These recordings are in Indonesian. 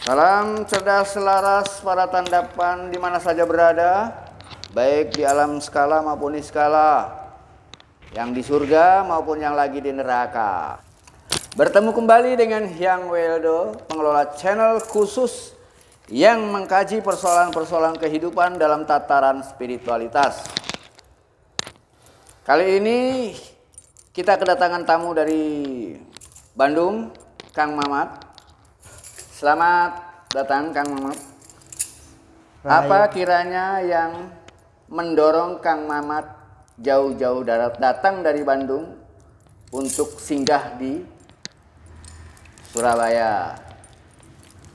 Salam cerdas selaras para tandapan di mana saja berada, baik di alam skala maupun di skala, yang di surga maupun yang lagi di neraka. Bertemu kembali dengan Hyang Weldo, pengelola channel khusus yang mengkaji persoalan-persoalan kehidupan dalam tataran spiritualitas. Kali ini kita kedatangan tamu dari Bandung, Kang Mamat. Selamat datang Kang Mamat. Apa kiranya yang mendorong Kang Mamat jauh-jauh datang dari Bandung untuk singgah di Surabaya?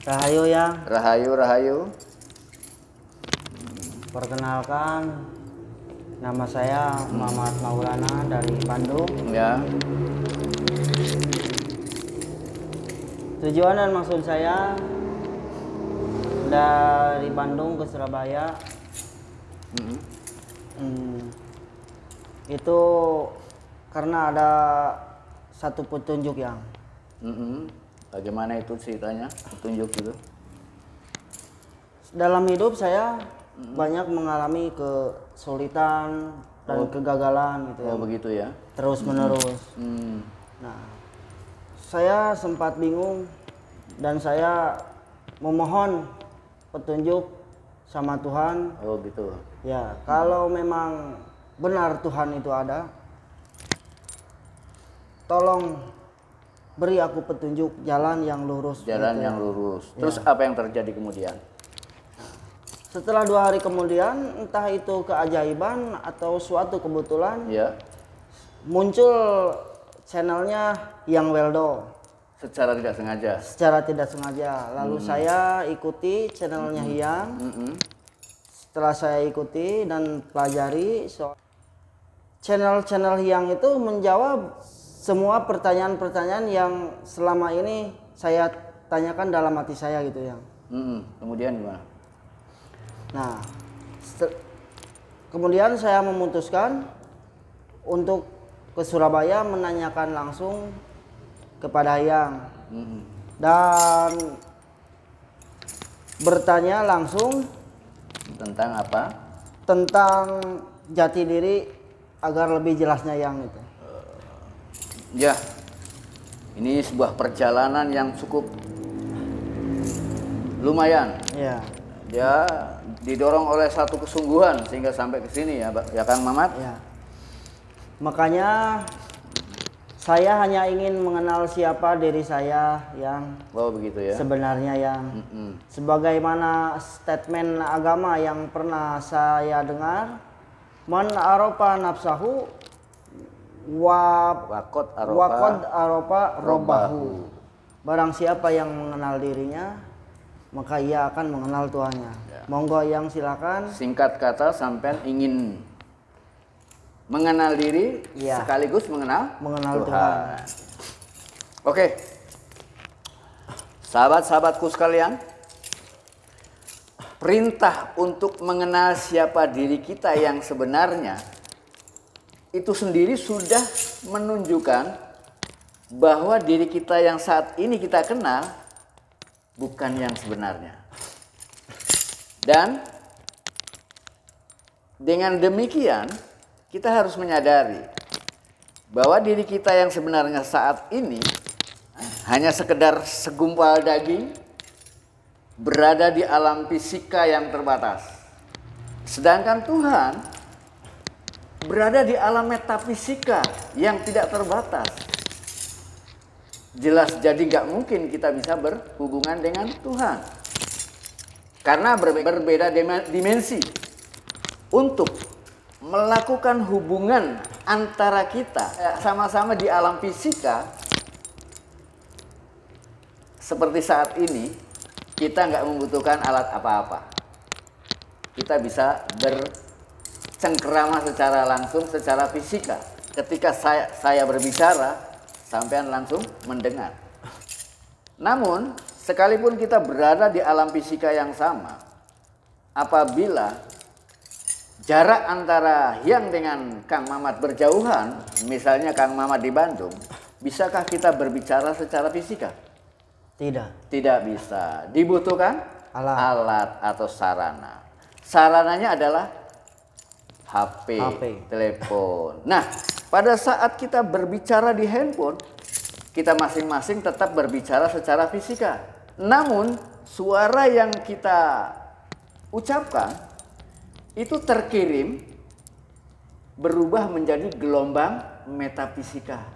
Rahayu ya. Rahayu. Perkenalkan, nama saya Muhammad Maulana dari Bandung. Ya. Tujuan dan maksud saya dari Bandung ke Surabaya itu karena ada satu petunjuk yang Bagaimana itu ceritanya, petunjuk itu? dalam hidup saya banyak mengalami kesulitan dan kegagalan gitu ya. Oh begitu ya. Terus menerus. Nah, saya sempat bingung dan saya memohon petunjuk sama Tuhan. Oh gitu. Ya, kalau memang benar Tuhan itu ada, tolong beri aku petunjuk jalan yang lurus. Jalan gitu yang ya. lurus. Terus apa yang terjadi kemudian? Setelah 2 hari kemudian, entah itu keajaiban atau suatu kebetulan, Ya. muncul channelnya Hyang Weldo. Secara tidak sengaja. Secara tidak sengaja. Lalu saya ikuti channelnya Hyang. Setelah saya ikuti dan pelajari, channel Hyang itu menjawab semua pertanyaan-pertanyaan yang selama ini saya tanyakan dalam hati saya gitu ya. Kemudian gimana? Nah, kemudian saya memutuskan untuk ke Surabaya menanyakan langsung kepada Hyang dan bertanya langsung Tentang apa? tentang jati diri agar lebih jelasnya Hyang itu. Ya, ini sebuah perjalanan yang cukup lumayan. Ya. Dia didorong oleh satu kesungguhan sehingga sampai ke sini ya Kang Mamat. Ya. Makanya saya hanya ingin mengenal siapa diri saya yang Begitu ya. sebenarnya yang sebagaimana statement agama yang pernah saya dengar, man aropa nafsahu Wakot wakod aropa robahu. Barang siapa yang mengenal dirinya, maka ia akan mengenal Tuhannya. Monggo yang silakan. Singkat kata, sampean ingin mengenal diri sekaligus mengenal Tuhan. Oke. Sahabat-sahabatku sekalian, perintah untuk mengenal siapa diri kita yang sebenarnya itu sendiri sudah menunjukkan bahwa diri kita yang saat ini kita kenal bukan yang sebenarnya. Dan dengan demikian kita harus menyadari bahwa diri kita yang sebenarnya saat ini hanya sekedar segumpal daging berada di alam fisika yang terbatas. Sedangkan Tuhan berada di alam metafisika yang tidak terbatas. Jelas jadi nggak mungkin kita bisa berhubungan dengan Tuhan. Karena berbeda dimensi. Untuk melakukan hubungan antara kita sama-sama di alam fisika seperti saat ini, kita nggak membutuhkan alat apa-apa. Kita bisa bercengkerama secara langsung, secara fisika. Ketika saya berbicara, sampean langsung mendengar. Namun, sekalipun kita berada di alam fisika yang sama, apabila jarak antara Hyang dengan Kang Mamat berjauhan, misalnya Kang Mamat di Bandung, bisakah kita berbicara secara fisika? Tidak bisa. Dibutuhkan alat atau sarana. Sarananya adalah HP, telepon. Nah, pada saat kita berbicara di handphone, kita masing-masing tetap berbicara secara fisika. Namun, suara yang kita ucapkan itu terkirim berubah menjadi gelombang metafisika.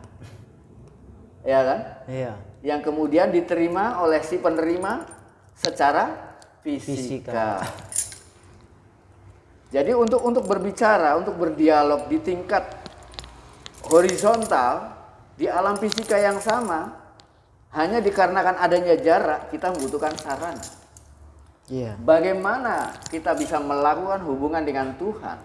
Ya kan? Iya. Yang kemudian diterima oleh si penerima secara fisika. Jadi untuk berbicara, untuk berdialog di tingkat horizontal di alam fisika yang sama, hanya dikarenakan adanya jarak kita membutuhkan sarana. Iya. Bagaimana kita bisa melakukan hubungan dengan Tuhan?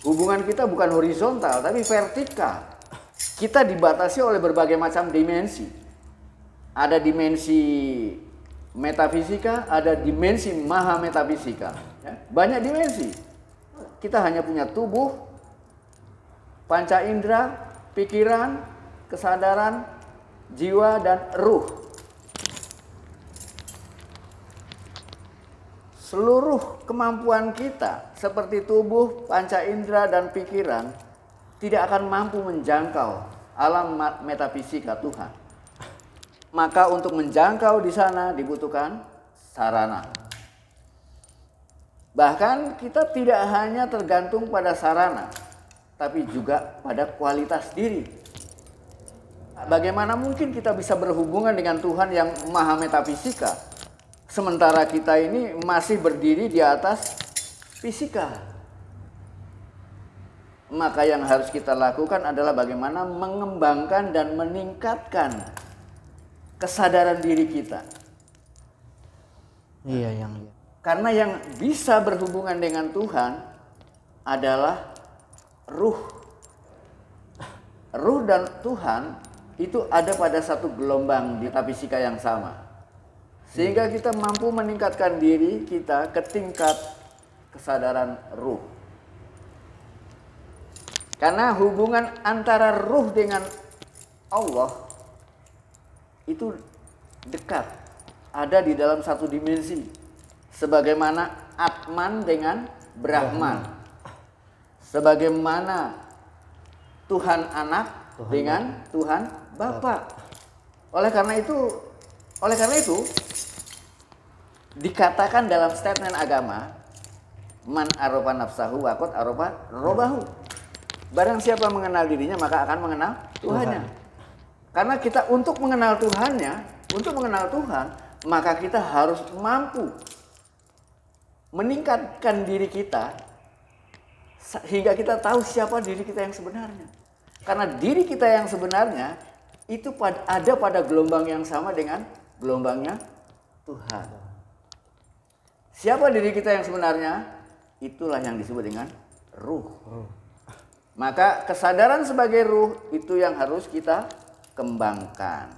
Hubungan kita bukan horizontal tapi vertikal. Kita dibatasi oleh berbagai macam dimensi. Ada dimensi metafisika, ada dimensi maha metafisika. Ya, banyak dimensi. Kita hanya punya tubuh, panca indera, pikiran, kesadaran, jiwa, dan ruh. Seluruh kemampuan kita seperti tubuh, panca indera, dan pikiran tidak akan mampu menjangkau alam metafisika Tuhan. Maka untuk menjangkau di sana dibutuhkan sarana. Bahkan kita tidak hanya tergantung pada sarana, tapi juga pada kualitas diri. Bagaimana mungkin kita bisa berhubungan dengan Tuhan yang maha metafisika, sementara kita ini masih berdiri di atas fisika? Maka yang harus kita lakukan adalah bagaimana mengembangkan dan meningkatkan kesadaran diri kita. Iya, yang Karena yang bisa berhubungan dengan Tuhan adalah ruh. Ruh dan Tuhan itu ada pada satu gelombang di metafisika yang sama. Sehingga kita mampu meningkatkan diri kita ke tingkat kesadaran ruh. Karena hubungan antara ruh dengan Allah itu dekat, ada di dalam satu dimensi. Sebagaimana Atman dengan Brahman. Sebagaimana Tuhan Anak dengan Tuhan Bapa. Oleh karena itu dikatakan dalam statement agama, man arofa nafsahu waqad arofa robahu. Barang siapa mengenal dirinya maka akan mengenal Tuhannya. Karena kita untuk mengenal Tuhan, maka kita harus mampu meningkatkan diri kita hingga kita tahu siapa diri kita yang sebenarnya. Karena diri kita yang sebenarnya itu ada pada gelombang yang sama dengan gelombangnya Tuhan. Siapa diri kita yang sebenarnya? Itulah yang disebut dengan ruh. Maka kesadaran sebagai ruh itu yang harus kita kembangkan.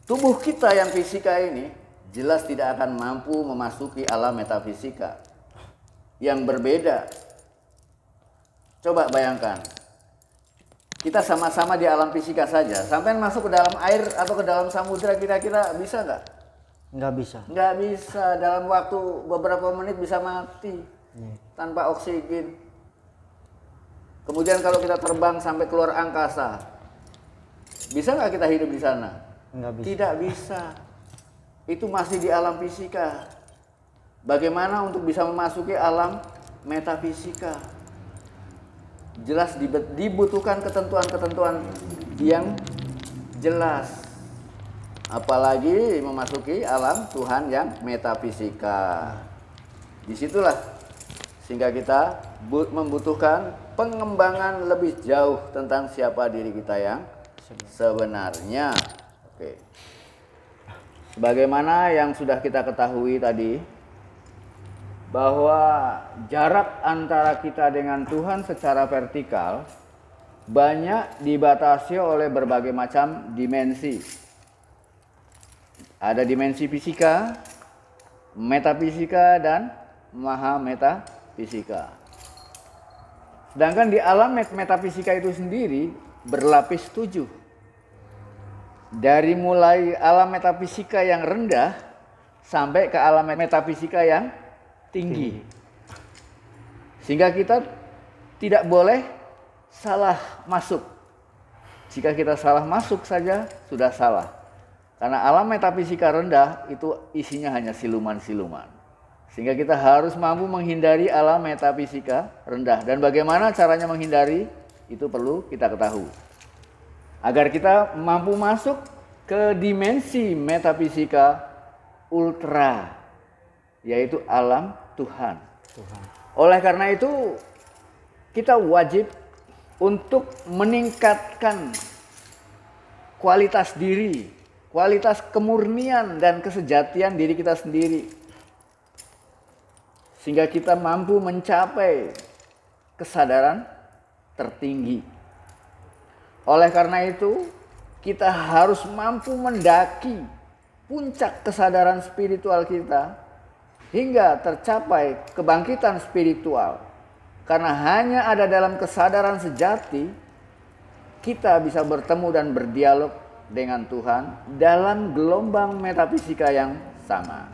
Tubuh kita yang fisika ini jelas tidak akan mampu memasuki alam metafisika yang berbeda. Coba bayangkan, kita sama-sama di alam fisika saja, sampai masuk ke dalam air atau ke dalam samudra kira-kira bisa nggak? nggak bisa. Nggak bisa, dalam waktu beberapa menit bisa mati tanpa oksigen. Kemudian kalau kita terbang sampai keluar angkasa, bisa nggak kita hidup di sana? Nggak bisa. Tidak bisa. Itu masih di alam fisika. Bagaimana untuk bisa memasuki alam metafisika? Jelas dibutuhkan ketentuan-ketentuan yang jelas. Apalagi memasuki alam Tuhan yang metafisika. Disitulah sehingga kita membutuhkan pengembangan lebih jauh tentang siapa diri kita yang sebenarnya. Oke. Sebagaimana yang sudah kita ketahui tadi, bahwa jarak antara kita dengan Tuhan secara vertikal banyak dibatasi oleh berbagai macam dimensi. Ada dimensi fisika, metafisika, dan maha metafisika. Sedangkan di alam metafisika itu sendiri berlapis 7. Dari mulai alam metafisika yang rendah sampai ke alam metafisika yang tinggi. Sehingga kita tidak boleh salah masuk. Jika kita salah masuk saja sudah salah. Karena alam metafisika rendah itu isinya hanya siluman-siluman. Sehingga kita harus mampu menghindari alam metafisika rendah. Dan bagaimana caranya menghindari itu perlu kita ketahui. Agar kita mampu masuk ke dimensi metafisika ultra, yaitu alam Tuhan. Oleh karena itu, kita wajib untuk meningkatkan kualitas diri, kualitas kemurnian dan kesejatian diri kita sendiri. Sehingga kita mampu mencapai kesadaran tertinggi. Oleh karena itu, kita harus mampu mendaki puncak kesadaran spiritual kita hingga tercapai kebangkitan spiritual. Karena hanya ada dalam kesadaran sejati kita bisa bertemu dan berdialog dengan Tuhan dalam gelombang metafisika yang sama.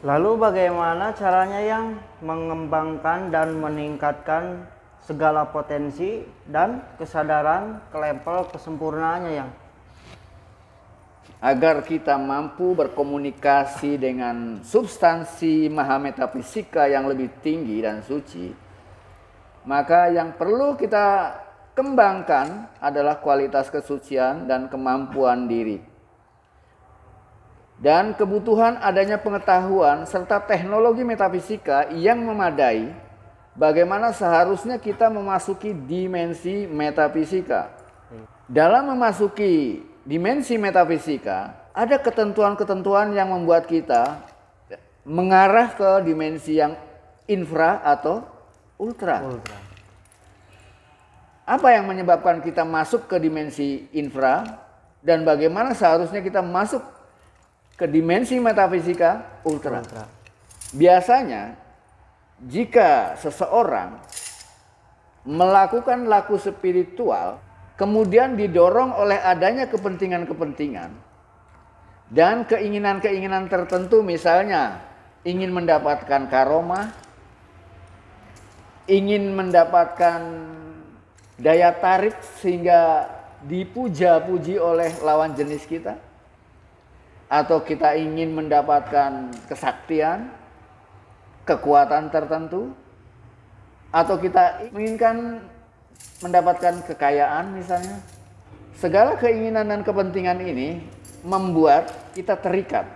Lalu bagaimana caranya yang mengembangkan dan meningkatkan segala potensi dan kesadaran ke level kesempurnaannya yang agar kita mampu berkomunikasi dengan substansi maha metafisika yang lebih tinggi dan suci, maka yang perlu kita kembangkan adalah kualitas kesucian dan kemampuan diri. Dan kebutuhan adanya pengetahuan serta teknologi metafisika yang memadai bagaimana seharusnya kita memasuki dimensi metafisika. Dalam memasuki dimensi metafisika, ada ketentuan-ketentuan yang membuat kita mengarah ke dimensi yang infra atau ultra. Apa yang menyebabkan kita masuk ke dimensi infra dan bagaimana seharusnya kita masuk ke dimensi metafisika ultra? Biasanya jika seseorang melakukan laku spiritual kemudian didorong oleh adanya kepentingan-kepentingan dan keinginan-keinginan tertentu, misalnya ingin mendapatkan karomah, ingin mendapatkan daya tarik sehingga dipuja-puji oleh lawan jenis kita, atau kita ingin mendapatkan kesaktian, kekuatan tertentu, atau kita inginkan mendapatkan kekayaan misalnya. Segala keinginan dan kepentingan ini membuat kita terikat.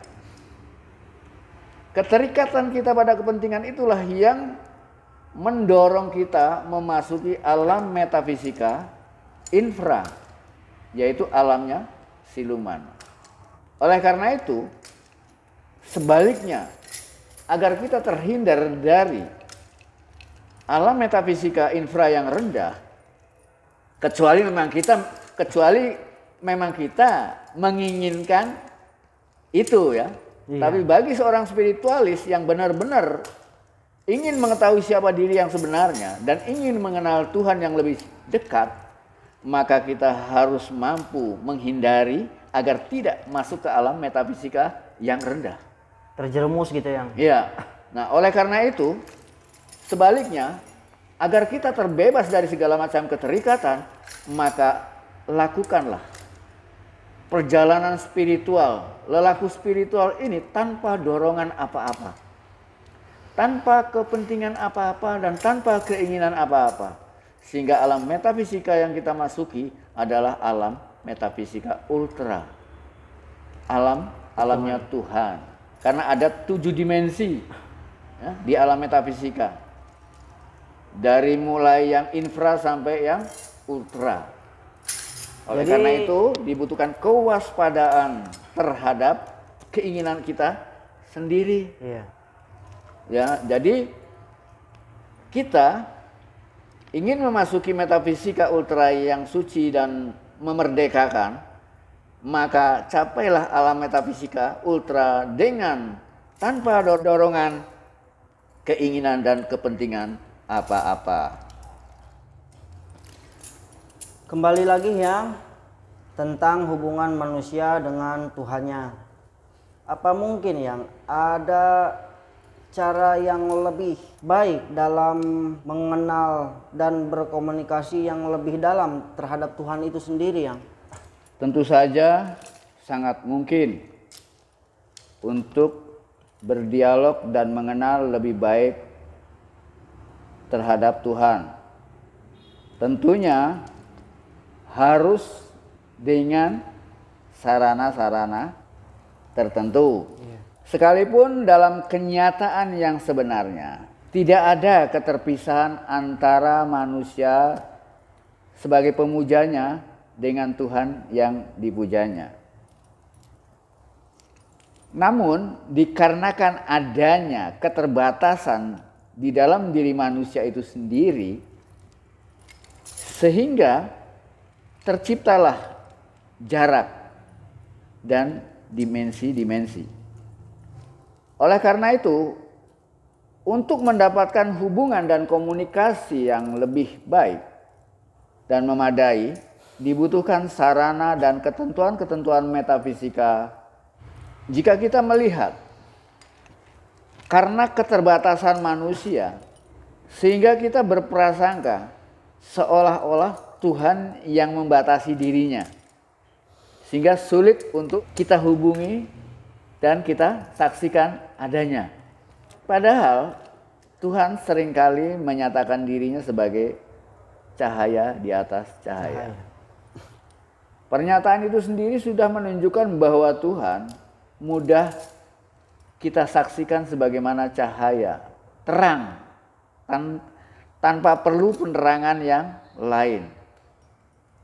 Keterikatan kita pada kepentingan itulah yang mendorong kita memasuki alam metafisika infra, yaitu alamnya siluman. Oleh karena itu, sebaliknya, agar kita terhindar dari alam metafisika infra yang rendah, kecuali memang kita menginginkan itu ya. Iya. Tapi bagi seorang spiritualis yang benar-benar ingin mengetahui siapa diri yang sebenarnya dan ingin mengenal Tuhan yang lebih dekat, maka kita harus mampu menghindari agar tidak masuk ke alam metafisika yang rendah. Terjerumus gitu yang. Iya. Nah, oleh karena itu, sebaliknya, agar kita terbebas dari segala macam keterikatan, maka lakukanlah perjalanan spiritual, lelaku spiritual ini tanpa dorongan apa-apa, tanpa kepentingan apa-apa dan tanpa keinginan apa-apa. Sehingga alam metafisika yang kita masuki adalah alam metafisika ultra, alamnya Tuhan. Karena ada 7 dimensi ya, di alam metafisika, dari mulai yang infra sampai yang ultra. Oleh karena itu dibutuhkan kewaspadaan terhadap keinginan kita sendiri. Iya. Ya, jadi kita ingin memasuki metafisika ultra yang suci dan memerdekakan, maka capailah alam metafisika ultra dengan tanpa dorongan keinginan dan kepentingan apa-apa. Kembali lagi ya, tentang hubungan manusia dengan Tuhannya. Apa mungkin yang ada cara yang lebih baik dalam mengenal dan berkomunikasi yang lebih dalam terhadap Tuhan itu sendiri, yang? Tentu saja sangat mungkin untuk berdialog dan mengenal lebih baik terhadap Tuhan. Tentunya harus dengan sarana-sarana tertentu. Sekalipun dalam kenyataan yang sebenarnya tidak ada keterpisahan antara manusia sebagai pemujanya dengan Tuhan yang dipujanya. Namun dikarenakan adanya keterbatasan di dalam diri manusia itu sendiri, sehingga terciptalah jarak dan dimensi-dimensi. Oleh karena itu, untuk mendapatkan hubungan dan komunikasi yang lebih baik dan memadai, dibutuhkan sarana dan ketentuan-ketentuan metafisika. Jika kita melihat karena keterbatasan manusia, sehingga kita berprasangka seolah-olah Tuhan yang membatasi dirinya, sehingga sulit untuk kita hubungi dan kita saksikan adanya. Padahal Tuhan seringkali menyatakan dirinya sebagai cahaya di atas cahaya. Pernyataan itu sendiri sudah menunjukkan bahwa Tuhan mudah kita saksikan sebagaimana cahaya, terang, tanpa perlu penerangan yang lain.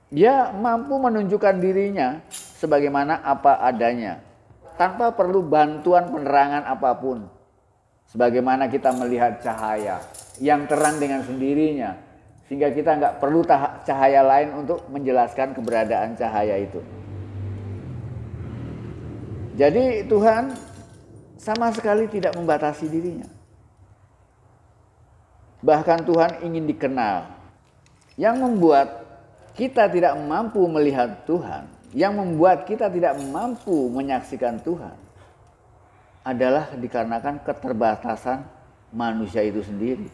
Dia mampu menunjukkan dirinya sebagaimana apa adanya, tanpa perlu bantuan penerangan apapun. Sebagaimana kita melihat cahaya yang terang dengan sendirinya, sehingga kita nggak perlu cahaya lain untuk menjelaskan keberadaan cahaya itu. Jadi Tuhan sama sekali tidak membatasi dirinya. Bahkan Tuhan ingin dikenal. Yang membuat kita tidak mampu melihat Tuhan, yang membuat kita tidak mampu menyaksikan Tuhan, adalah dikarenakan keterbatasan manusia itu sendiri.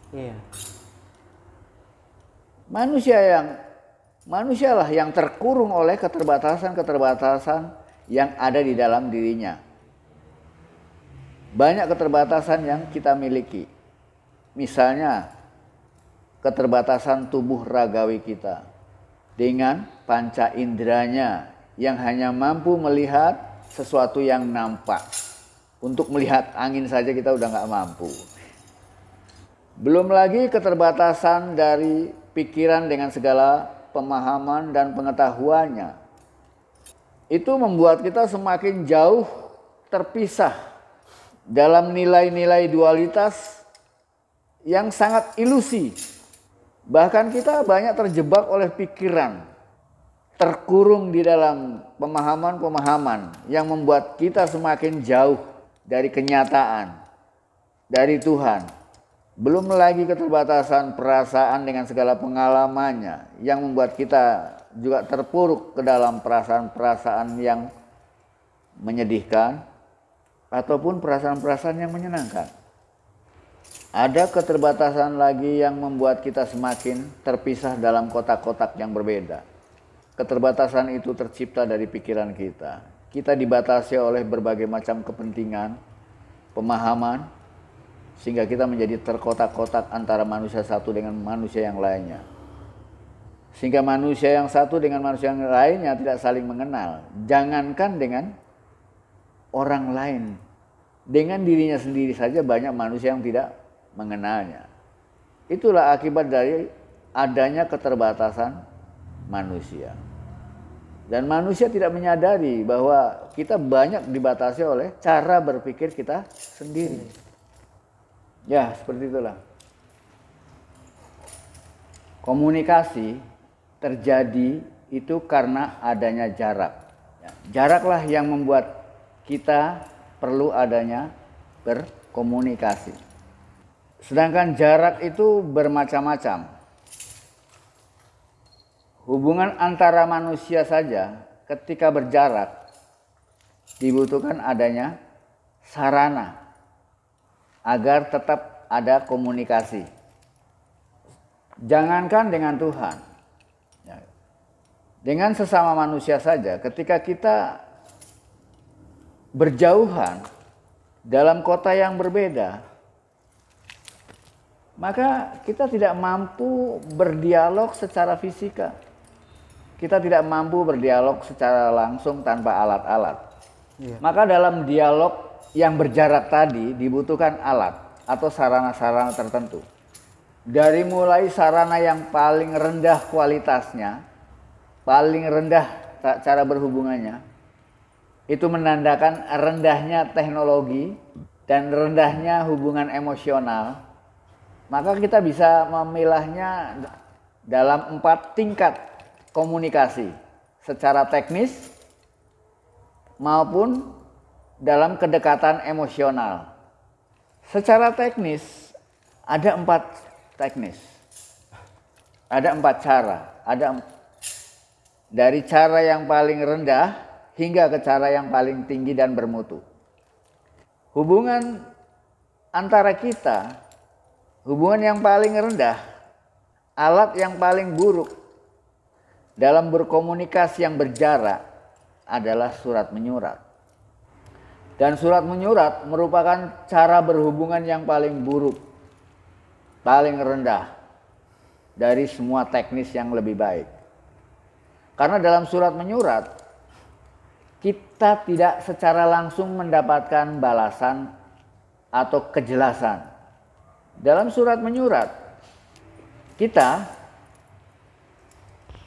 Iya. Manusialah yang terkurung oleh keterbatasan-keterbatasan yang ada di dalam dirinya. Banyak keterbatasan yang kita miliki. Misalnya keterbatasan tubuh ragawi kita dengan panca inderanya yang hanya mampu melihat sesuatu yang nampak. Untuk melihat angin saja kita udah nggak mampu. Belum lagi keterbatasan dari pikiran dengan segala pemahaman dan pengetahuannya. Itu membuat kita semakin jauh terpisah dalam nilai-nilai dualitas yang sangat ilusi. Bahkan kita banyak terjebak oleh pikiran, terkurung di dalam pemahaman-pemahaman yang membuat kita semakin jauh dari kenyataan, dari Tuhan. Belum lagi keterbatasan perasaan dengan segala pengalamannya yang membuat kita juga terpuruk ke dalam perasaan-perasaan yang menyedihkan ataupun perasaan-perasaan yang menyenangkan. Ada keterbatasan lagi yang membuat kita semakin terpisah dalam kotak-kotak yang berbeda. Keterbatasan itu tercipta dari pikiran kita. Kita dibatasi oleh berbagai macam kepentingan, pemahaman, sehingga kita menjadi terkotak-kotak antara manusia satu dengan manusia yang lainnya. Sehingga manusia yang satu dengan manusia yang lainnya tidak saling mengenal. Jangankan dengan orang lain, dengan dirinya sendiri saja banyak manusia yang tidak mengenalnya. Itulah akibat dari adanya keterbatasan manusia. Dan manusia tidak menyadari bahwa kita banyak dibatasi oleh cara berpikir kita sendiri. Ya, seperti itulah. Komunikasi terjadi itu karena adanya jarak. Jaraklah yang membuat kita perlu adanya berkomunikasi. Sedangkan jarak itu bermacam-macam. hubungan antara manusia saja ketika berjarak dibutuhkan adanya sarana agar tetap ada komunikasi. Jangankan dengan Tuhan, dengan sesama manusia saja, ketika kita berjauhan dalam kota yang berbeda, maka kita tidak mampu berdialog secara fisika. Kita tidak mampu berdialog secara langsung tanpa alat-alat. Maka dalam dialog yang berjarak tadi dibutuhkan alat atau sarana-sarana tertentu. Dari mulai sarana yang paling rendah kualitasnya, paling rendah cara berhubungannya, itu menandakan rendahnya teknologi dan rendahnya hubungan emosional. Maka kita bisa memilahnya dalam 4 tingkat komunikasi, secara teknis maupun dalam kedekatan emosional. Secara teknis ada 4 teknis, ada 4 cara, dari cara yang paling rendah hingga ke cara yang paling tinggi dan bermutu. Hubungan antara kita, hubungan yang paling rendah, alat yang paling buruk dalam berkomunikasi yang berjarak adalah surat menyurat. Dan surat menyurat merupakan cara berhubungan yang paling buruk, paling rendah dari semua teknis yang lebih baik. Karena dalam surat menyurat, kita tidak secara langsung mendapatkan balasan atau kejelasan. Dalam surat menyurat, kita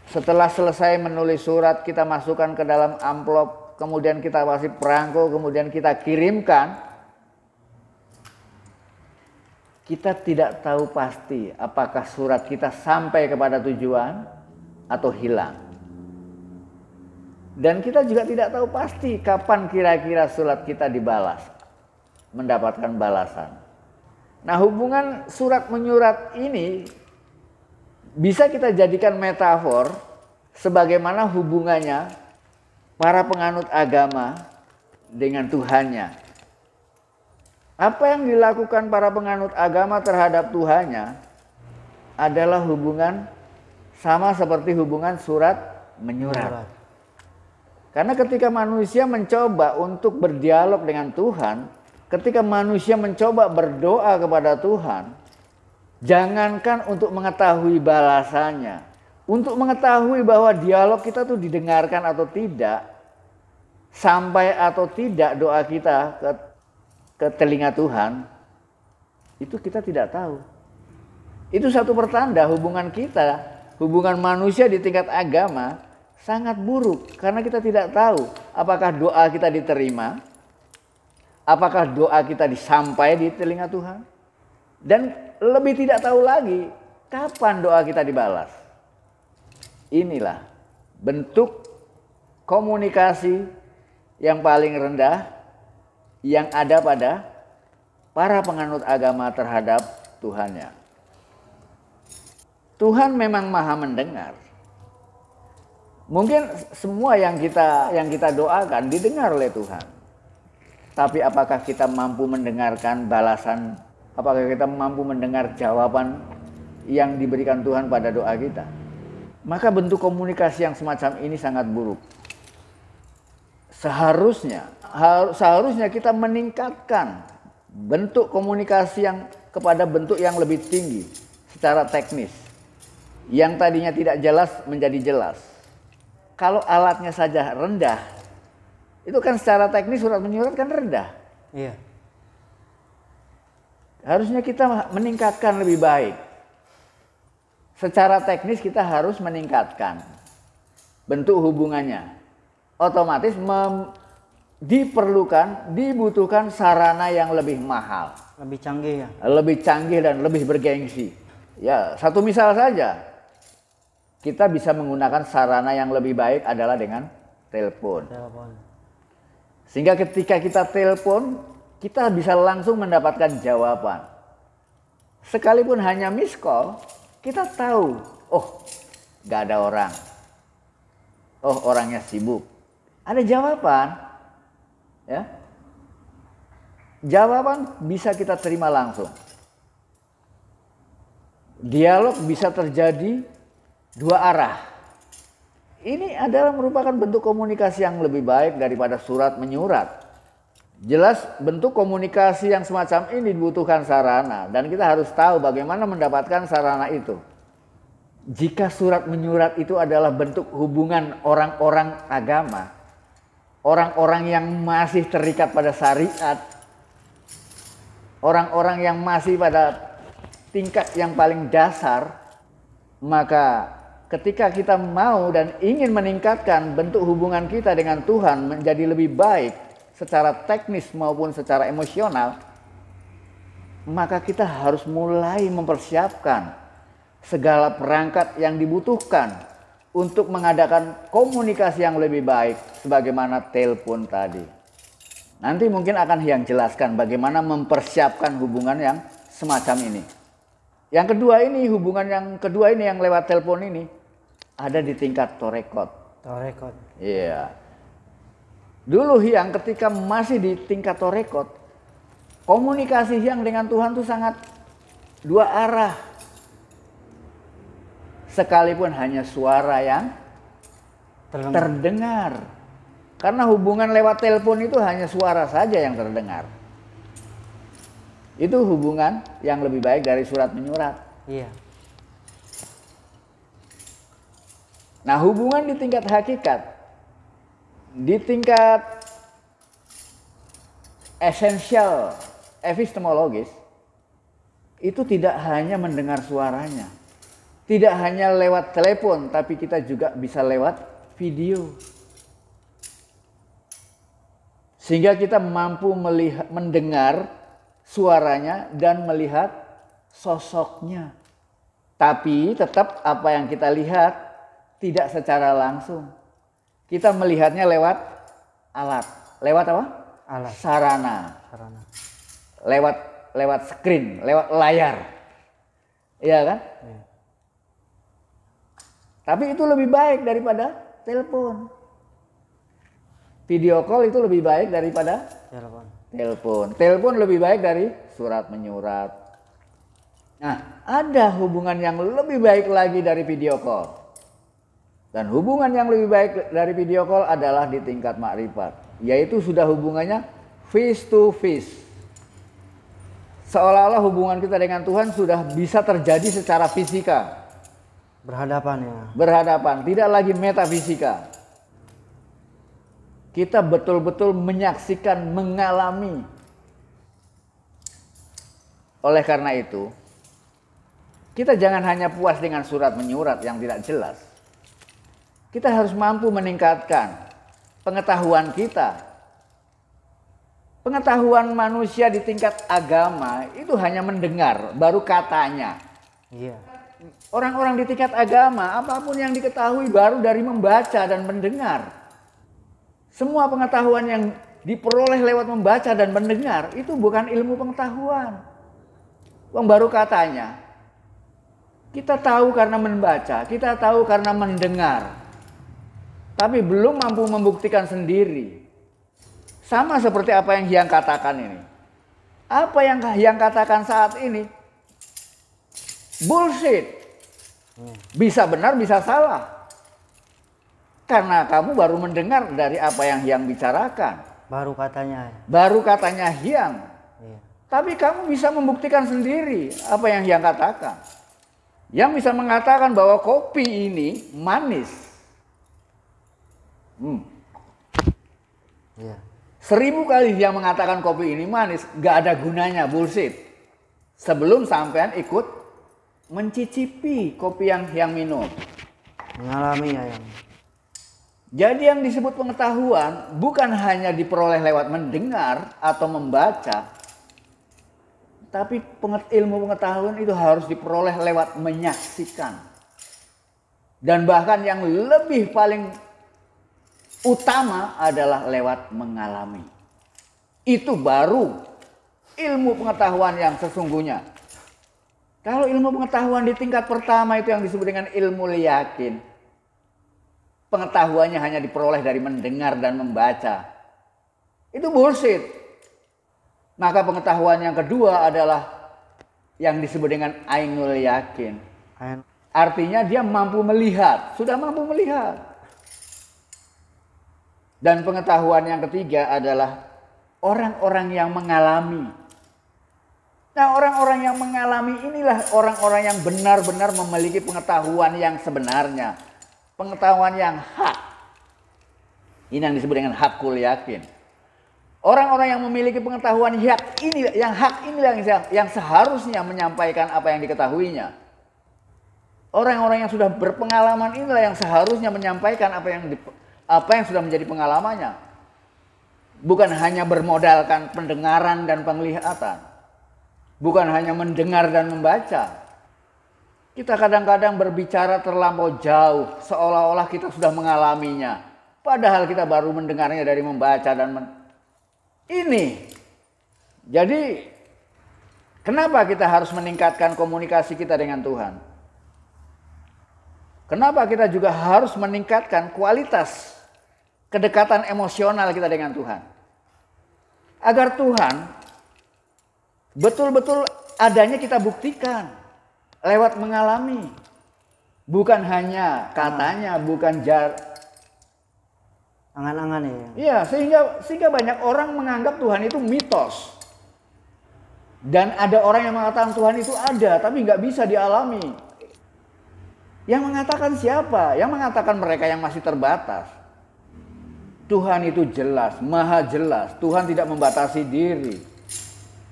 setelah selesai menulis surat, kita masukkan ke dalam amplop, kemudian kita kasih perangko, kemudian kita kirimkan. Kita tidak tahu pasti apakah surat kita sampai kepada tujuan atau hilang. Dan kita juga tidak tahu pasti kapan kira-kira surat kita dibalas, mendapatkan balasan. Nah, hubungan surat menyurat ini bisa kita jadikan metafor sebagaimana hubungannya para penganut agama dengan Tuhannya. Apa yang dilakukan para penganut agama terhadap Tuhannya adalah hubungan sama seperti hubungan surat menyurat. Karena ketika manusia mencoba untuk berdialog dengan Tuhan, ketika manusia mencoba berdoa kepada Tuhan, jangankan untuk mengetahui balasannya, untuk mengetahui bahwa dialog kita tuh didengarkan atau tidak, sampai atau tidak doa kita ke telinga Tuhan, itu kita tidak tahu. Itu satu pertanda hubungan kita, hubungan manusia di tingkat agama sangat buruk. Karena kita tidak tahu apakah doa kita diterima, apakah doa kita disampai di telinga Tuhan, dan lebih tidak tahu lagi kapan doa kita dibalas. Inilah bentuk komunikasi yang paling rendah yang ada pada para penganut agama terhadap Tuhannya. Tuhan memang maha mendengar. Mungkin semua yang kita doakan didengar oleh Tuhan. Tapi apakah kita mampu mendengarkan balasan? Apakah kita mampu mendengar jawaban yang diberikan Tuhan pada doa kita? Maka bentuk komunikasi yang semacam ini sangat buruk. Seharusnya kita meningkatkan bentuk komunikasi yang kepada bentuk yang lebih tinggi secara teknis. Yang tadinya tidak jelas menjadi jelas. Kalau alatnya saja rendah, itu kan secara teknis surat menyurat kan rendah. Iya. Harusnya kita meningkatkan lebih baik. Secara teknis kita harus meningkatkan bentuk hubungannya. Otomatis dibutuhkan sarana yang lebih mahal. Lebih canggih ya. Lebih canggih dan lebih bergengsi. Ya, satu misal saja. Kita bisa menggunakan sarana yang lebih baik adalah dengan telepon. Sehingga ketika kita telepon, kita bisa langsung mendapatkan jawaban. Sekalipun hanya miss call, kita tahu, oh, gak ada orang. Oh, orangnya sibuk. Ada jawaban. Ya. Jawaban bisa kita terima langsung. Dialog bisa terjadi dua arah. Ini adalah merupakan bentuk komunikasi yang lebih baik daripada surat menyurat. Jelas bentuk komunikasi yang semacam ini dibutuhkan sarana dan kita harus tahu bagaimana mendapatkan sarana itu. Jika surat menyurat itu adalah bentuk hubungan orang-orang agama, orang-orang yang masih terikat pada syariat, orang-orang yang masih pada tingkat yang paling dasar, maka ketika kita mau dan ingin meningkatkan bentuk hubungan kita dengan Tuhan menjadi lebih baik secara teknis maupun secara emosional, maka kita harus mulai mempersiapkan segala perangkat yang dibutuhkan untuk mengadakan komunikasi yang lebih baik sebagaimana telepon tadi. Nanti mungkin akan Hyang jelaskan bagaimana mempersiapkan hubungan yang semacam ini. Yang kedua ini, hubungan yang kedua ini yang lewat telepon ini ada di tingkat torekot. Torekot. Iya. Dulu Hyang ketika masih di tingkat torekot, komunikasi Hyang dengan Tuhan itu sangat dua arah. Sekalipun hanya suara yang terdengar. Karena hubungan lewat telepon itu hanya suara saja yang terdengar. Itu hubungan yang lebih baik dari surat menyurat. Iya. Nah, hubungan di tingkat hakikat, di tingkat esensial epistemologis, itu tidak hanya mendengar suaranya. Tidak hanya lewat telepon, tapi kita juga bisa lewat video. Sehingga kita mampu melihat, mendengar suaranya dan melihat sosoknya. Tapi tetap apa yang kita lihat tidak secara langsung. Kita melihatnya lewat alat. Lewat apa? Alat. Sarana. Lewat screen, lewat layar. Iya kan? Iya. Tapi itu lebih baik daripada telepon. Video call itu lebih baik daripada telepon. Telepon lebih baik dari surat menyurat. Nah, ada hubungan yang lebih baik lagi dari video call. Dan hubungan yang lebih baik dari video call adalah di tingkat makrifat. Yaitu sudah hubungannya face to face. Seolah-olah hubungan kita dengan Tuhan sudah bisa terjadi secara fisika. Berhadapan ya. Berhadapan, tidak lagi metafisika. Kita betul-betul menyaksikan, mengalami. Oleh karena itu, kita jangan hanya puas dengan surat menyurat yang tidak jelas. Kita harus mampu meningkatkan pengetahuan kita. Pengetahuan manusia di tingkat agama itu hanya mendengar, baru katanya. Iya. Orang-orang di tingkat agama, apapun yang diketahui baru dari membaca dan mendengar. Semua pengetahuan yang diperoleh lewat membaca dan mendengar itu bukan ilmu pengetahuan. Baru katanya. Kita tahu karena membaca, kita tahu karena mendengar. Tapi belum mampu membuktikan sendiri. Sama seperti apa yang Hyang katakan ini. Apa yang Hyang katakan saat ini? Bullshit. Bisa benar, bisa salah. Karena kamu baru mendengar dari apa yang Hyang bicarakan. Baru katanya. Baru katanya Hyang. Iya. Tapi kamu bisa membuktikan sendiri apa yang Hyang katakan. Yang bisa mengatakan bahwa kopi ini manis. Iya. 1000 kali Hyang mengatakan kopi ini manis, gak ada gunanya, bullshit. Sebelum sampean ikut mencicipi kopi yang Hyang minum. Mengalami ya yang. Jadi yang disebut pengetahuan bukan hanya diperoleh lewat mendengar atau membaca. Tapi ilmu pengetahuan itu harus diperoleh lewat menyaksikan. Dan bahkan yang lebih paling utama adalah lewat mengalami. Itu baru ilmu pengetahuan yang sesungguhnya. Kalau ilmu pengetahuan di tingkat pertama itu yang disebut dengan ilmu yakin. pengetahuannya hanya diperoleh dari mendengar dan membaca. Itu bullshit. Maka pengetahuan yang kedua adalah yang disebut dengan ainul yakin. Artinya dia mampu melihat, sudah mampu melihat. Dan pengetahuan yang ketiga adalah orang-orang yang mengalami. Nah, orang-orang yang mengalami inilah orang-orang yang benar-benar memiliki pengetahuan yang sebenarnya. Pengetahuan yang hak. Ini yang disebut dengan hakul yakin. Orang-orang yang memiliki pengetahuan yang hak inilah yang seharusnya menyampaikan apa yang diketahuinya. Orang-orang yang sudah berpengalaman inilah yang seharusnya menyampaikan apa yang sudah menjadi pengalamannya. Bukan hanya bermodalkan pendengaran dan penglihatan. Bukan hanya mendengar dan membaca. Kita kadang-kadang berbicara terlampau jauh, seolah-olah kita sudah mengalaminya. Padahal kita baru mendengarnya dari membaca dan ini. Jadi, kenapa kita harus meningkatkan komunikasi kita dengan Tuhan? Kenapa kita juga harus meningkatkan kualitas kedekatan emosional kita dengan Tuhan? Agar Tuhan betul-betul adanya kita buktikan lewat mengalami. Bukan hanya katanya, bukan angan-angan ya. Iya, sehingga banyak orang menganggap Tuhan itu mitos. Dan ada orang yang mengatakan Tuhan itu ada, tapi nggak bisa dialami. Yang mengatakan siapa? Yang mengatakan mereka yang masih terbatas. Tuhan itu jelas, maha jelas. Tuhan tidak membatasi diri.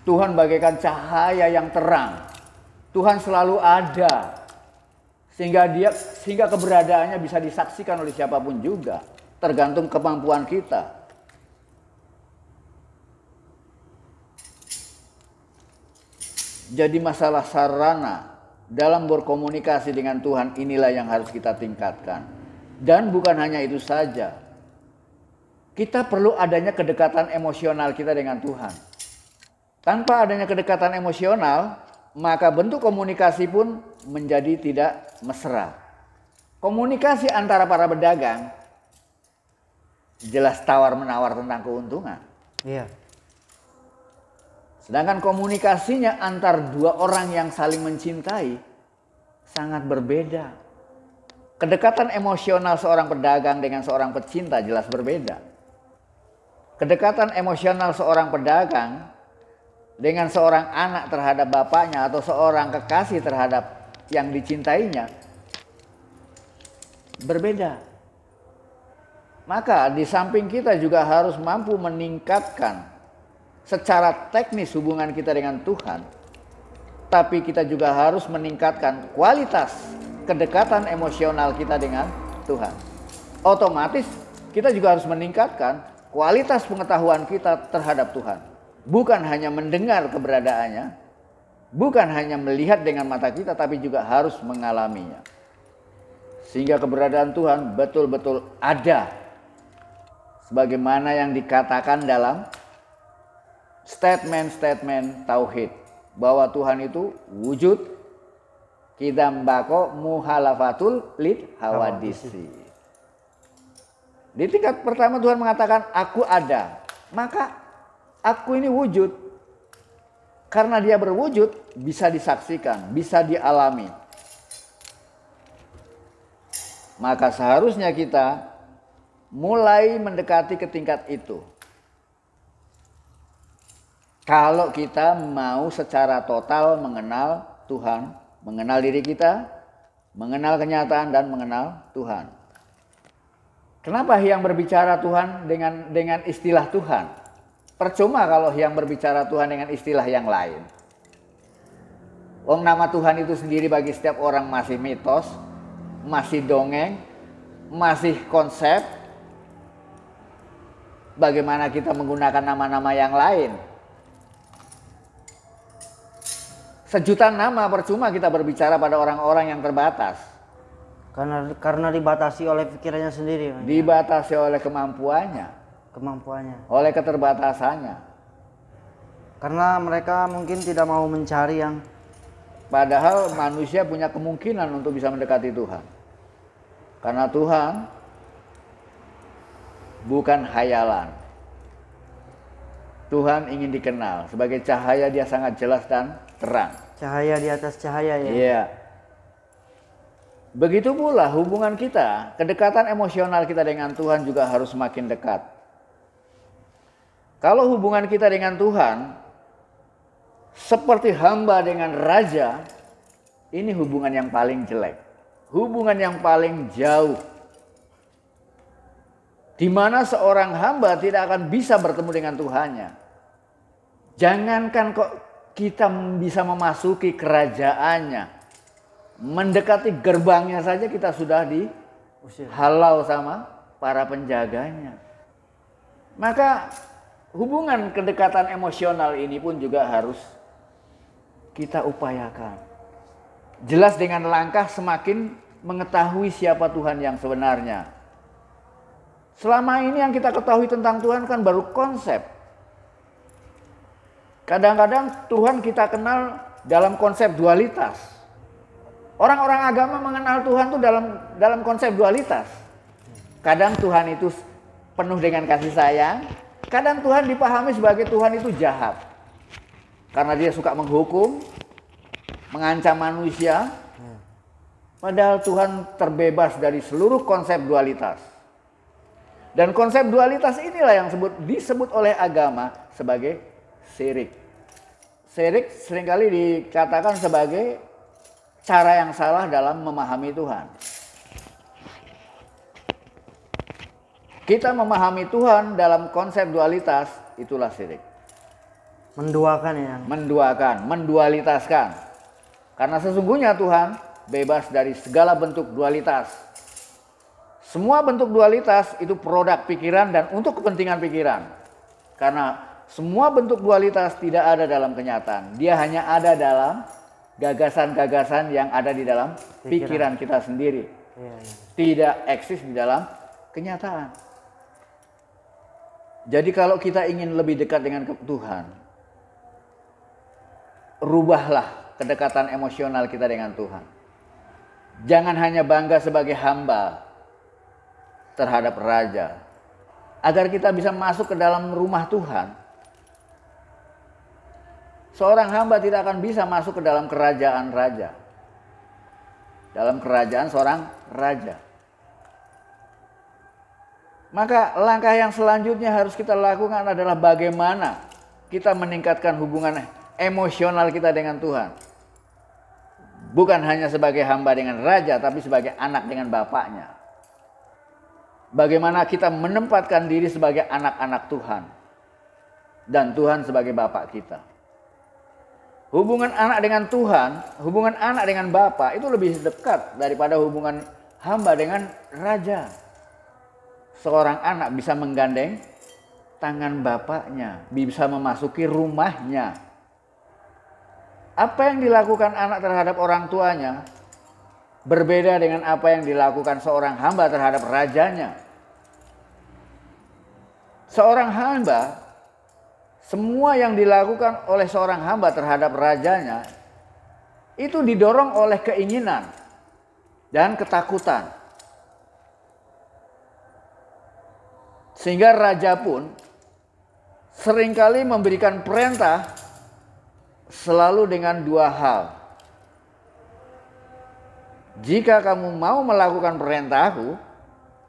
Tuhan bagaikan cahaya yang terang. Tuhan selalu ada. Sehingga keberadaannya bisa disaksikan oleh siapapun juga. Tergantung kemampuan kita. Jadi masalah sarana dalam berkomunikasi dengan Tuhan inilah yang harus kita tingkatkan. Dan bukan hanya itu saja. Kita perlu adanya kedekatan emosional kita dengan Tuhan. Tanpa adanya kedekatan emosional, maka bentuk komunikasi pun menjadi tidak mesra. Komunikasi antara para pedagang jelas tawar-menawar tentang keuntungan. Iya. Sedangkan komunikasinya antar dua orang yang saling mencintai sangat berbeda. Kedekatan emosional seorang pedagang dengan seorang pecinta jelas berbeda. Kedekatan emosional seorang pedagang dengan seorang anak terhadap bapaknya atau seorang kekasih terhadap yang dicintainya berbeda. Maka di samping kita juga harus mampu meningkatkan secara teknis hubungan kita dengan Tuhan, tapi kita juga harus meningkatkan kualitas kedekatan emosional kita dengan Tuhan. Otomatis kita juga harus meningkatkan kualitas pengetahuan kita terhadap Tuhan. Bukan hanya mendengar keberadaannya, bukan hanya melihat dengan mata kita, tapi juga harus mengalaminya. Sehingga keberadaan Tuhan betul-betul ada. Sebagaimana yang dikatakan dalam statement-statement Tauhid. Bahwa Tuhan itu wujud, kidam bako muhalafatul lid hawadisi. Di tingkat pertama Tuhan mengatakan aku ada. Maka aku ini wujud. Karena dia berwujud bisa disaksikan, bisa dialami. Maka seharusnya kita mulai mendekati ke tingkat itu. Kalau kita mau secara total mengenal Tuhan, mengenal diri kita, mengenal kenyataan dan mengenal Tuhan. Kenapa yang berbicara Tuhan dengan istilah Tuhan? Percuma kalau yang berbicara Tuhan dengan istilah yang lain. Nama Tuhan itu sendiri bagi setiap orang masih mitos, masih dongeng, masih konsep. Bagaimana kita menggunakan nama-nama yang lain? Sejuta nama percuma kita berbicara pada orang-orang yang terbatas. Karena dibatasi oleh pikirannya sendiri. Dibatasi oleh kemampuannya. Oleh keterbatasannya. Karena mereka mungkin tidak mau mencari yang... Padahal manusia punya kemungkinan untuk bisa mendekati Tuhan. Karena Tuhan bukan hayalan. Tuhan ingin dikenal sebagai cahaya, dia sangat jelas dan terang. Cahaya di atas cahaya ya. Iya. Begitu pula hubungan kita, kedekatan emosional kita dengan Tuhan juga harus semakin dekat. Kalau hubungan kita dengan Tuhan seperti hamba dengan raja, ini hubungan yang paling jelek. Hubungan yang paling jauh. Di mana seorang hamba tidak akan bisa bertemu dengan Tuhannya. Jangankan kok kita bisa memasuki kerajaannya, mendekati gerbangnya saja kita sudah dihalau sama para penjaganya. Maka hubungan kedekatan emosional ini pun juga harus kita upayakan. Jelas dengan langkah semakin mengetahui siapa Tuhan yang sebenarnya. Selama ini yang kita ketahui tentang Tuhan kan baru konsep. Kadang-kadang Tuhan kita kenal dalam konsep dualitas. Orang-orang agama mengenal Tuhan itu dalam konsep dualitas. Kadang Tuhan itu penuh dengan kasih sayang, kadang Tuhan dipahami sebagai Tuhan itu jahat. Karena dia suka menghukum, mengancam manusia. Padahal Tuhan terbebas dari seluruh konsep dualitas. Dan konsep dualitas inilah yang disebut oleh agama sebagai syirik. Syirik seringkali dikatakan sebagai cara yang salah dalam memahami Tuhan. Kita memahami Tuhan dalam konsep dualitas, itulah syirik. Menduakan ya. Mendualitaskan. Karena sesungguhnya Tuhan bebas dari segala bentuk dualitas. Semua bentuk dualitas itu produk pikiran dan untuk kepentingan pikiran. Karena semua bentuk dualitas tidak ada dalam kenyataan. Dia hanya ada dalam gagasan-gagasan yang ada di dalam pikiran kita sendiri. Tidak eksis di dalam kenyataan. Jadi kalau kita ingin lebih dekat dengan Tuhan, rubahlah kedekatan emosional kita dengan Tuhan. Jangan hanya bangga sebagai hamba terhadap raja. Agar kita bisa masuk ke dalam rumah Tuhan. Seorang hamba tidak akan bisa masuk ke dalam kerajaan raja. Dalam kerajaan seorang raja. Maka langkah yang selanjutnya harus kita lakukan adalah bagaimana kita meningkatkan hubungan emosional kita dengan Tuhan. Bukan hanya sebagai hamba dengan raja, tapi sebagai anak dengan bapaknya. Bagaimana kita menempatkan diri sebagai anak-anak Tuhan. Dan Tuhan sebagai bapak kita. Hubungan anak dengan Tuhan, hubungan anak dengan bapa itu lebih dekat daripada hubungan hamba dengan raja. Seorang anak bisa menggandeng tangan bapaknya, bisa memasuki rumahnya. Apa yang dilakukan anak terhadap orang tuanya berbeda dengan apa yang dilakukan seorang hamba terhadap rajanya. Seorang hamba, semua yang dilakukan oleh seorang hamba terhadap rajanya itu didorong oleh keinginan dan ketakutan. Sehingga raja pun seringkali memberikan perintah selalu dengan dua hal. Jika kamu mau melakukan perintahku,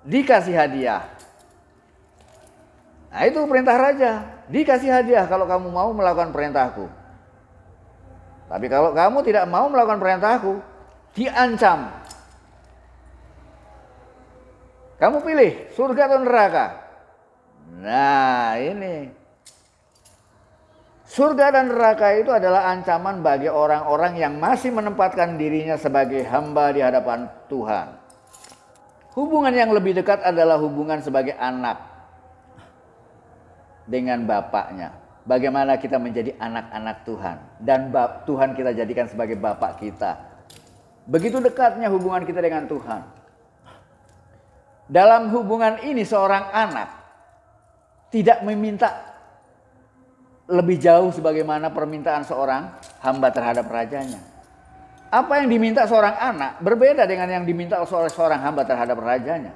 dikasih hadiah. Nah itu perintah raja, dikasih hadiah kalau kamu mau melakukan perintahku. Tapi kalau kamu tidak mau melakukan perintahku, diancam. Kamu pilih surga atau neraka. Nah ini. Surga dan neraka itu adalah ancaman bagi orang-orang yang masih menempatkan dirinya sebagai hamba di hadapan Tuhan. Hubungan yang lebih dekat adalah hubungan sebagai anak dengan bapaknya. Bagaimana kita menjadi anak-anak Tuhan. Dan Tuhan kita jadikan sebagai bapak kita. Begitu dekatnya hubungan kita dengan Tuhan. Dalam hubungan ini seorang anak tidak meminta lebih jauh sebagaimana permintaan seorang hamba terhadap rajanya. Apa yang diminta seorang anak berbeda dengan yang diminta oleh seorang hamba terhadap rajanya.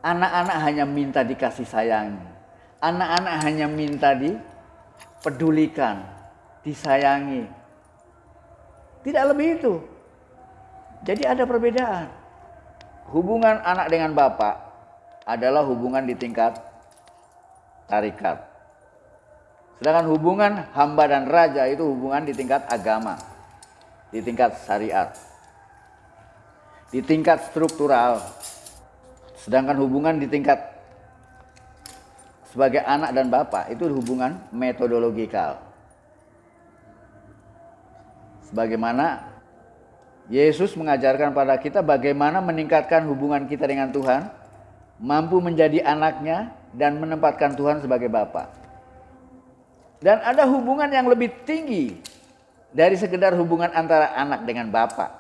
Anak-anak hanya minta dikasih sayangi. Anak-anak hanya minta dipedulikan, disayangi. Tidak lebih itu. Jadi ada perbedaan. Hubungan anak dengan bapak adalah hubungan di tingkat tarikat. Sedangkan hubungan hamba dan raja itu hubungan di tingkat agama, di tingkat syariat, di tingkat struktural. Sedangkan hubungan di tingkat sebagai anak dan bapak itu hubungan metodologikal. Sebagaimana Yesus mengajarkan pada kita bagaimana meningkatkan hubungan kita dengan Tuhan, mampu menjadi anaknya dan menempatkan Tuhan sebagai bapa. Dan ada hubungan yang lebih tinggi dari sekedar hubungan antara anak dengan bapak.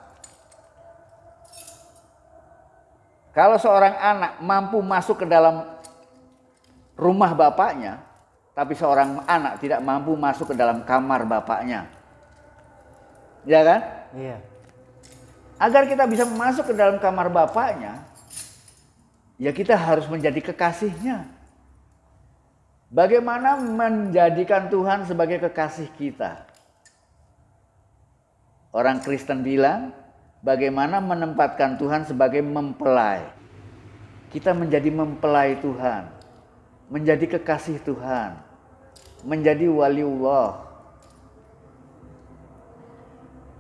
Kalau seorang anak mampu masuk ke dalam rumah bapaknya, tapi seorang anak tidak mampu masuk ke dalam kamar bapaknya. Ya kan? Iya. Agar kita bisa masuk ke dalam kamar bapaknya, ya kita harus menjadi kekasihnya. Bagaimana menjadikan Tuhan sebagai kekasih kita? Orang Kristen bilang, bagaimana menempatkan Tuhan sebagai mempelai. Kita menjadi mempelai Tuhan, menjadi kekasih Tuhan, menjadi waliullah.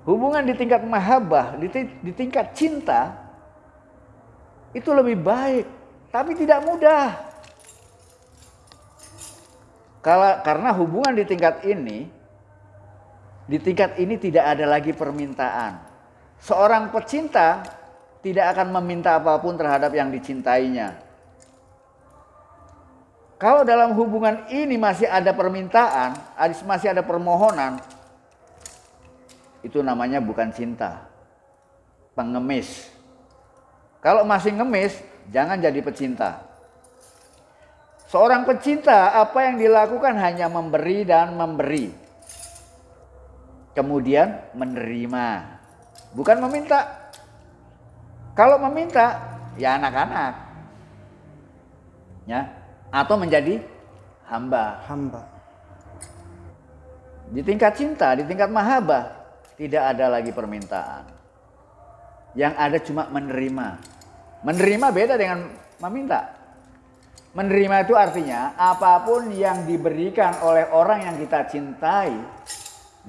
Hubungan di tingkat mahabbah, di tingkat cinta, itu lebih baik, tapi tidak mudah. Karena hubungan di tingkat ini tidak ada lagi permintaan. Seorang pecinta tidak akan meminta apapun terhadap yang dicintainya. Kalau dalam hubungan ini masih ada permintaan, masih ada permohonan, itu namanya bukan cinta, pengemis. Kalau masih ngemis, jangan jadi pecinta. Seorang pecinta, apa yang dilakukan hanya memberi dan memberi. Kemudian menerima, bukan meminta. Kalau meminta, ya anak-anak. Ya, atau menjadi hamba. Di tingkat cinta, di tingkat mahabbah, tidak ada lagi permintaan. Yang ada cuma menerima. Menerima beda dengan meminta. Menerima itu artinya apapun yang diberikan oleh orang yang kita cintai,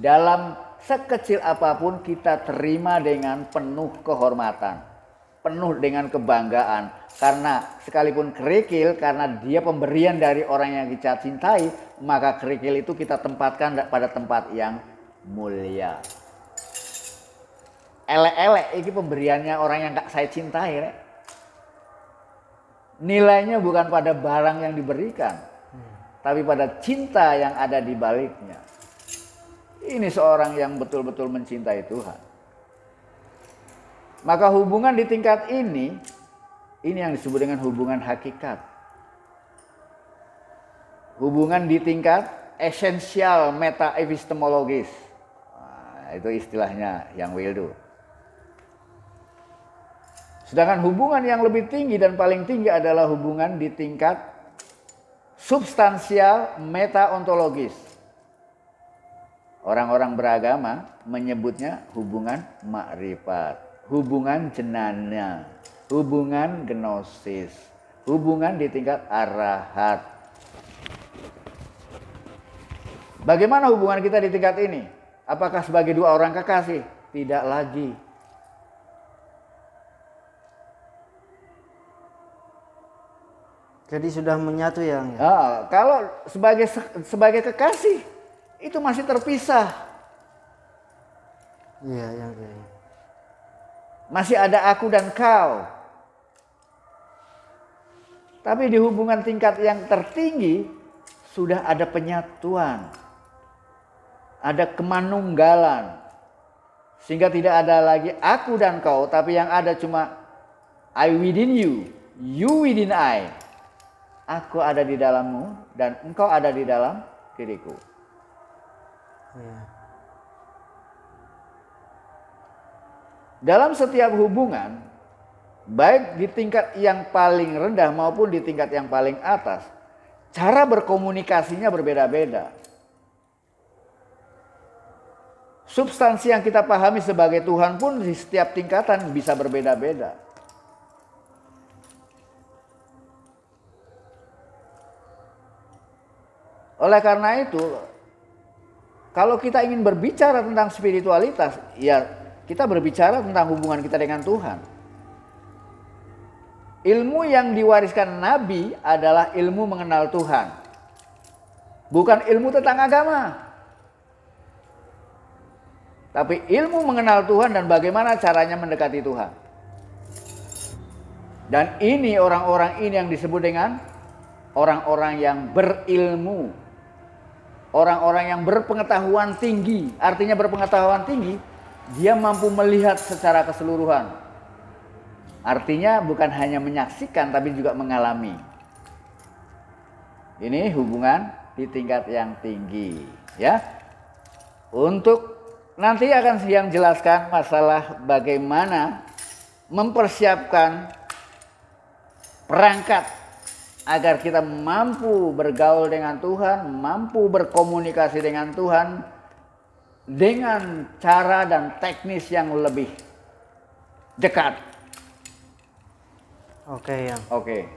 dalam sekecil apapun kita terima dengan penuh kehormatan, penuh dengan kebanggaan. Karena sekalipun kerikil, karena dia pemberian dari orang yang kita cintai, maka kerikil itu kita tempatkan pada tempat yang mulia. Elek-elek ini pemberiannya orang yang gak saya cintai. Nilainya bukan pada barang yang diberikan, tapi pada cinta yang ada di baliknya. Ini seorang yang betul-betul mencintai Tuhan. Maka hubungan di tingkat ini yang disebut dengan hubungan hakikat. Hubungan di tingkat esensial meta epistemologis. Nah, itu istilahnya yang Wildo. Sedangkan hubungan yang lebih tinggi dan paling tinggi adalah hubungan di tingkat substansial meta-ontologis. Orang-orang beragama menyebutnya hubungan makrifat, hubungan jenana, hubungan gnosis, hubungan di tingkat arahat. Bagaimana hubungan kita di tingkat ini? Apakah sebagai dua orang kekasih? Tidak lagi. Jadi sudah menyatu ya. Kalau sebagai kekasih itu masih terpisah. Iya, ya. Masih ada aku dan kau. Tapi di hubungan tingkat yang tertinggi sudah ada penyatuan. Ada kemanunggalan. Sehingga tidak ada lagi aku dan kau, tapi yang ada cuma I within you, you within I. Aku ada di dalammu dan engkau ada di dalam diriku. Ya. Dalam setiap hubungan baik di tingkat yang paling rendah maupun di tingkat yang paling atas, cara berkomunikasinya berbeda-beda. Substansi yang kita pahami sebagai Tuhan pun di setiap tingkatan bisa berbeda-beda. Oleh karena itu, kalau kita ingin berbicara tentang spiritualitas, ya kita berbicara tentang hubungan kita dengan Tuhan. Ilmu yang diwariskan Nabi adalah ilmu mengenal Tuhan. Bukan ilmu tentang agama. Tapi ilmu mengenal Tuhan dan bagaimana caranya mendekati Tuhan. Dan ini orang-orang ini yang disebut dengan orang-orang yang berilmu. Orang-orang yang berpengetahuan tinggi. Artinya berpengetahuan tinggi, dia mampu melihat secara keseluruhan. Artinya bukan hanya menyaksikan tapi juga mengalami. Ini hubungan di tingkat yang tinggi, ya. Untuk nanti akan yang jelaskan masalah bagaimana mempersiapkan perangkat agar kita mampu bergaul dengan Tuhan, mampu berkomunikasi dengan Tuhan dengan cara dan teknis yang lebih dekat. Oke, ya. Oke.